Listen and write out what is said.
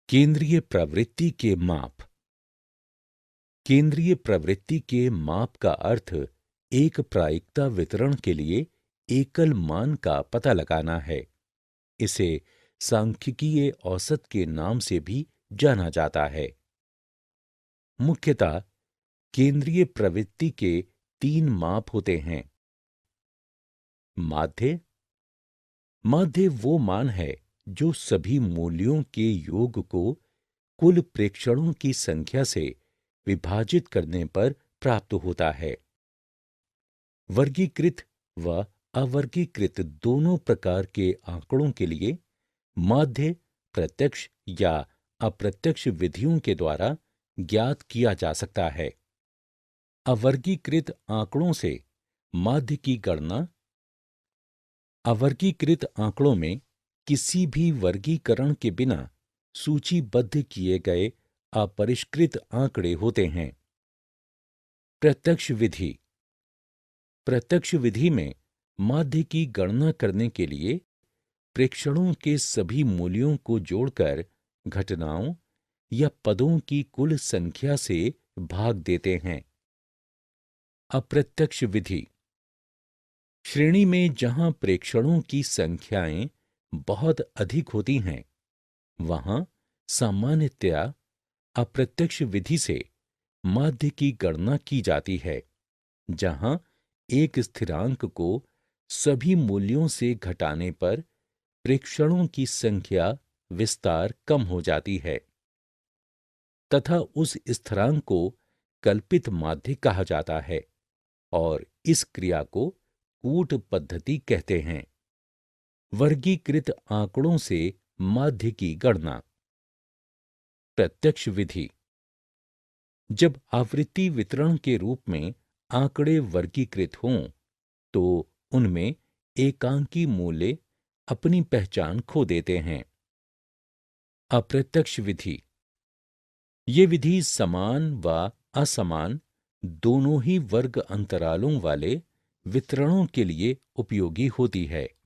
केंद्रीय प्रवृत्ति के माप। केंद्रीय प्रवृत्ति के माप का अर्थ एक प्रायिकता वितरण के लिए एकल मान का पता लगाना है। इसे सांख्यिकीय औसत के नाम से भी जाना जाता है। मुख्यतः केंद्रीय प्रवृत्ति के 3 माप होते हैं। माध्य। माध्य वो मान है जो सभी मूल्यों के योग को कुल प्रेक्षणों की संख्या से विभाजित करने पर प्राप्त होता है। वर्गीकृत व अवर्गीकृत दोनों प्रकार के आंकड़ों के लिए माध्य प्रत्यक्ष या अप्रत्यक्ष विधियों के द्वारा ज्ञात किया जा सकता है। अवर्गीकृत आंकड़ों से माध्य की गणना। अवर्गीकृत आंकड़ों में किसी भी वर्गीकरण के बिना सूचीबद्ध किए गए अपरिष्कृत आंकड़े होते हैं। प्रत्यक्ष विधि। प्रत्यक्ष विधि में माध्य की गणना करने के लिए प्रेक्षणों के सभी मूल्यों को जोड़कर घटनाओं या पदों की कुल संख्या से भाग देते हैं। अप्रत्यक्ष विधि। श्रेणी में जहां प्रेक्षणों की संख्याएं बहुत अधिक होती हैं, वहां सामान्यतया अप्रत्यक्ष विधि से माध्य की गणना की जाती है, जहां एक स्थिरांक को सभी मूल्यों से घटाने पर प्रेक्षणों की संख्या विस्तार कम हो जाती है तथा उस स्थिरांक को कल्पित माध्य कहा जाता है और इस क्रिया को कूट पद्धति कहते हैं। वर्गीकृत आंकड़ों से माध्य की गणना। प्रत्यक्ष विधि। जब आवृत्ति वितरण के रूप में आंकड़े वर्गीकृत हों, तो उनमें एकांकी मूल्य अपनी पहचान खो देते हैं। अप्रत्यक्ष विधि। ये विधि समान व असमान दोनों ही वर्ग अंतरालों वाले वितरणों के लिए उपयोगी होती है।